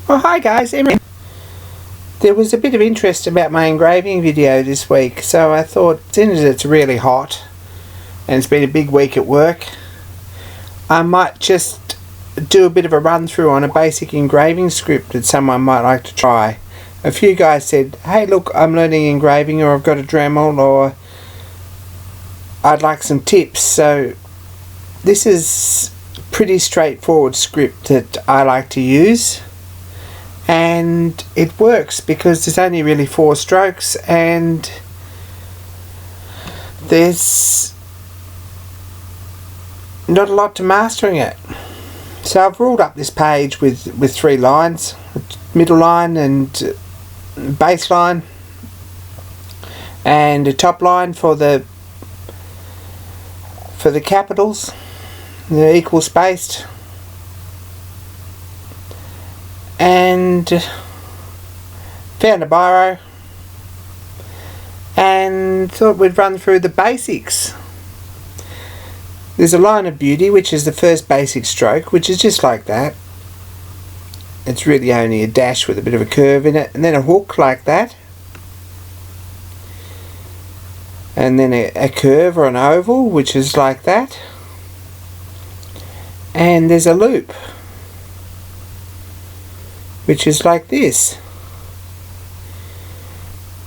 Well, hi guys, there was a bit of interest about my engraving video this week, so I thought, since it's really hot and it's been a big week at work, I might just do a bit of a run through on a basic engraving script that someone might like to try. A few guys said, hey look, I'm learning engraving, or I've got a Dremel, or I'd like some tips. So this is a pretty straightforward script that I like to use, and it works because there's only really 4 strokes and there's not a lot to mastering it. So I've ruled up this page with 3 lines, middle line and base line, and a top line for the capitals. They're equal spaced, and found a biro and thought we'd run through the basics. There's a line of beauty, which is the first basic stroke, which is just like that. It's really only a dash with a bit of a curve in it, and then a hook like that, and then a curve or an oval, which is like that, and there's a loop, which is like this.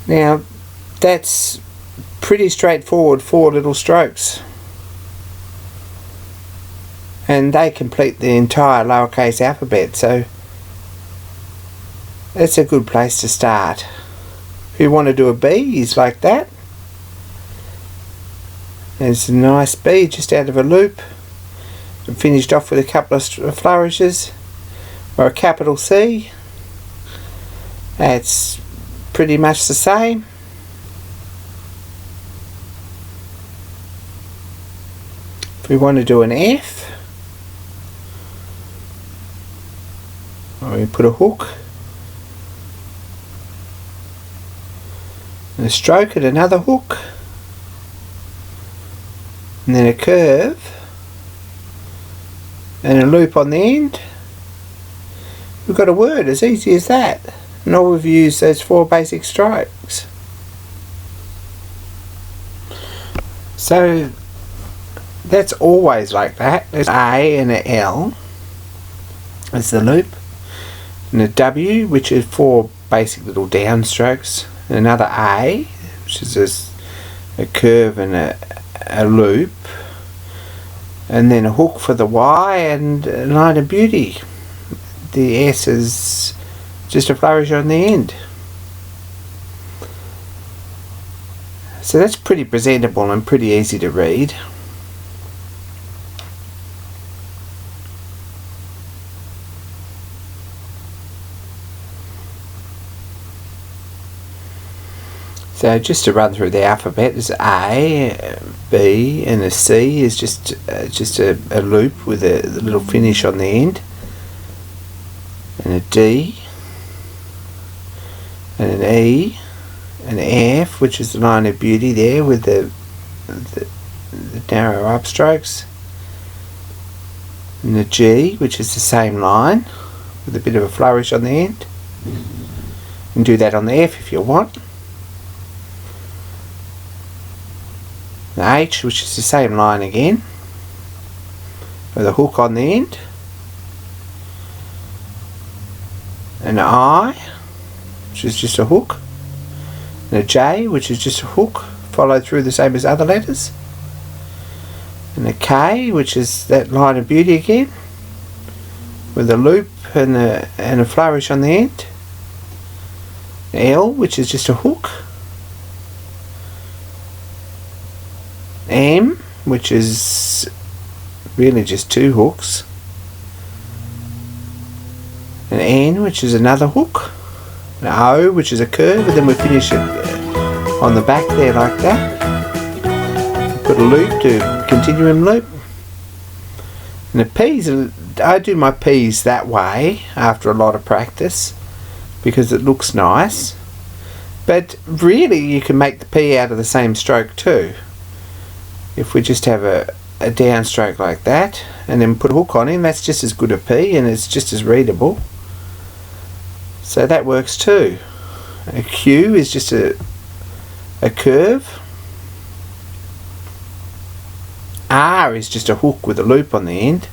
Now that's pretty straightforward, 4 little strokes, and they complete the entire lowercase alphabet, so that's a good place to start. If you want to do a B, is like that. There's a nice B just out of a loop, and finished off with a couple of flourishes, or a capital C. That's pretty much the same. If we want to do an F, we put a hook and a stroke at another hook, and then a curve and a loop on the end. We've got a word, as easy as that, and all we've used those 4 basic strokes. So that's always like that. There's A and a L as the loop, and a W, which is 4 basic little down strokes, and another A, which is a curve and a loop, and then a hook for the Y, and a line of beauty. The S is just a flourish on the end. So that's pretty presentable and pretty easy to read. So just to run through the alphabet, there's A, B, and a C is just a loop with a little finish on the end, and a D, and an E, and an F, which is the line of beauty there with the narrow upstrokes, and a G, which is the same line with a bit of a flourish on the end. You can do that on the F if you want. An H, which is the same line again with a hook on the end, an I, which is just a hook, and a J, which is just a hook followed through the same as other letters, and a K, which is that line of beauty again with a loop and a flourish on the end, L, which is just a hook, M, which is really just 2 hooks, an N, which is another hook, an O, which is a curve, and then we finish it on the back there like that. Put a loop to continuum loop. And the P's, I do my P's that way after a lot of practice because it looks nice, but really you can make the P out of the same stroke too. If we just have a downstroke like that and then put a hook on him, that's just as good a P and it's just as readable. So that works too. A Q is just a curve. R is just a hook with a loop on the end.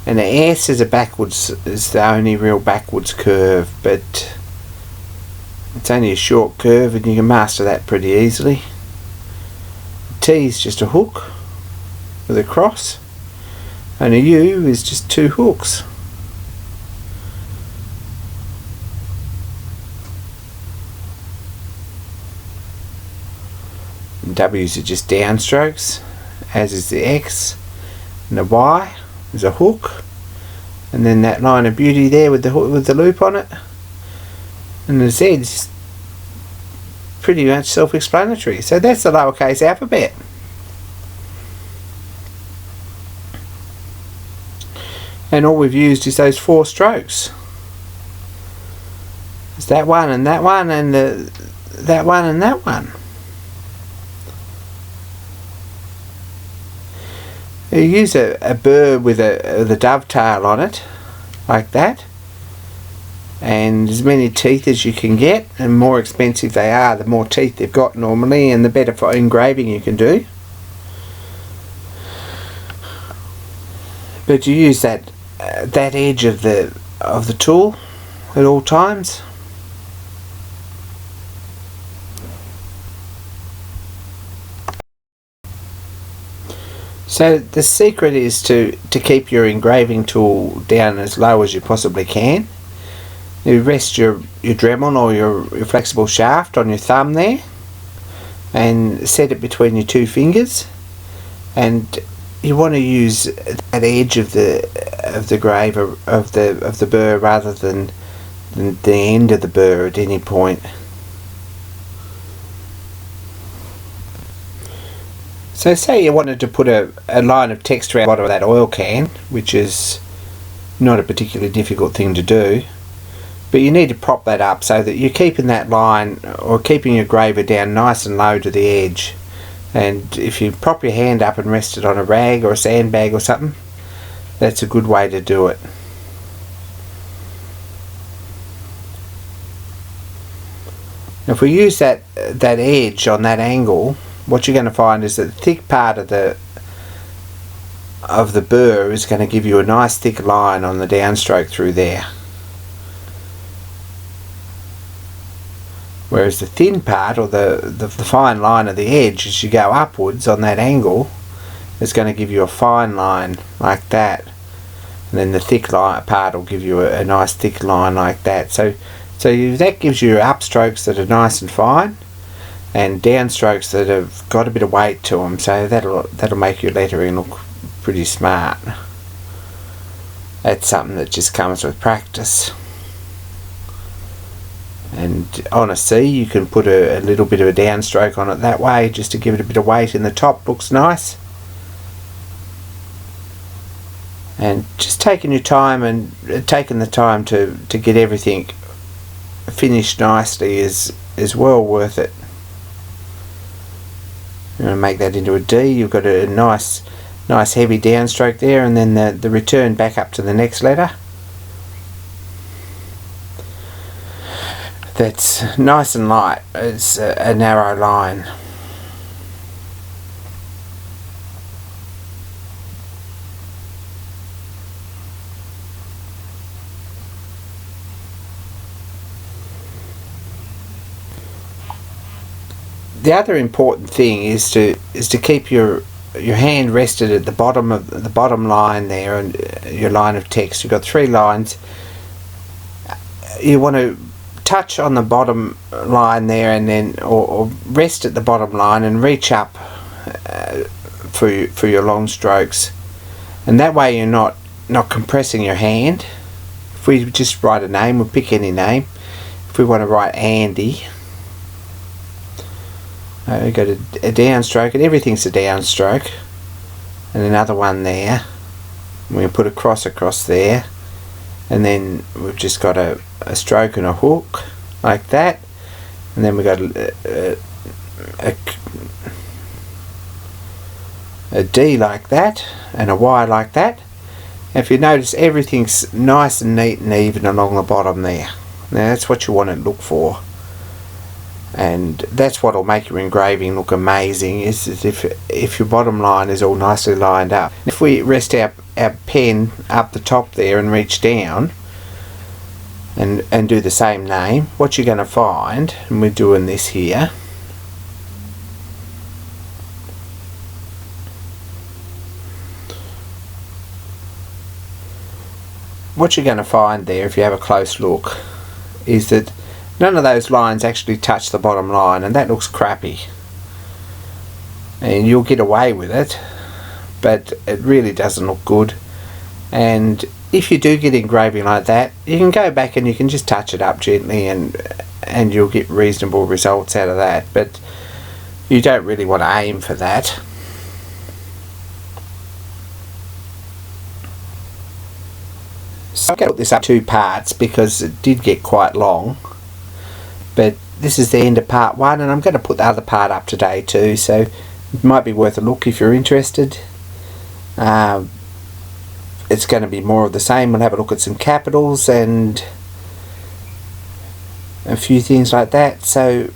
And the S is is the only real backwards curve, but it's only a short curve and you can master that pretty easily. T is just a hook with a cross, and a U is just two hooks. And W's are just downstrokes, as is the X, and the Y is a hook, and then that line of beauty there with the loop on it, and the Z is pretty much self-explanatory. So that's the lowercase alphabet. And all we've used is those 4 strokes. It's that one and that one and that one and that one. You use a burr with a dovetail on it, like that, and as many teeth as you can get, and more expensive they are, the more teeth they've got normally, and the better for engraving you can do. But you use that edge of the tool at all times. So the secret is to keep your engraving tool down as low as you possibly can. You rest your Dremel or your flexible shaft on your thumb there, and set it between your 2 fingers, and you want to use that edge of the grave of the burr rather than the end of the burr at any point. So say you wanted to put a line of text around the bottom of that oil can, which is not a particularly difficult thing to do, but you need to prop that up so that you're keeping that line, or keeping your graver down nice and low to the edge. And if you prop your hand up and rest it on a rag or a sandbag or something, that's a good way to do it. If we use that edge on that angle, what you're going to find is that the thick part of the burr is going to give you a nice thick line on the downstroke through there, whereas the thin part, or the fine line of the edge as you go upwards on that angle, is going to give you a fine line like that, and then the thick part will give you a nice thick line like that. So that gives you upstrokes that are nice and fine, and downstrokes that have got a bit of weight to them, so that'll make your lettering look pretty smart. That's something that just comes with practice. And on a C you can put a little bit of a downstroke on it that way, just to give it a bit of weight in the top. Looks nice. And just taking your time and taking the time to get everything finished nicely is well worth it. You're going to make that into a D. You've got a nice heavy downstroke there, and then the return back up to the next letter. That's nice and light. It's a narrow line. The other important thing is to keep your hand rested at the bottom of the bottom line there, and your line of text. You've got 3 lines. You want to touch on the bottom line there, and then or rest at the bottom line and reach up for your long strokes, and that way you're not compressing your hand. If we just write a name, we'll pick any name. If we want to write Andy, we go to a downstroke, and everything's a downstroke, and another one there. We put a cross across there, and then we've just got a stroke and a hook like that, and then we've got a D like that, and a Y like that. And if you notice, everything's nice and neat and even along the bottom there. Now that's what you want to look for, and that's what will make your engraving look amazing, is if your bottom line is all nicely lined up. If we rest our pen up the top there and reach down and do the same name, what you're going to find, and we're doing this here, what you're going to find there, if you have a close look, is that none of those lines actually touch the bottom line, and that looks crappy. And you'll get away with it, but it really doesn't look good. And if you do get engraving like that, you can go back and you can just touch it up gently, and you'll get reasonable results out of that. But you don't really want to aim for that. So I'm going to put this up 2 parts because it did get quite long. But this is the end of part 1, and I'm going to put the other part up today too, so it might be worth a look if you're interested. It's going to be more of the same. We'll have a look at some capitals and a few things like that. So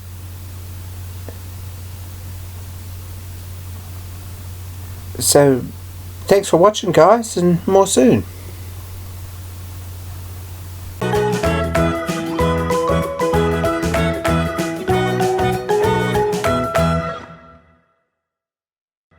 thanks for watching, guys, and more soon.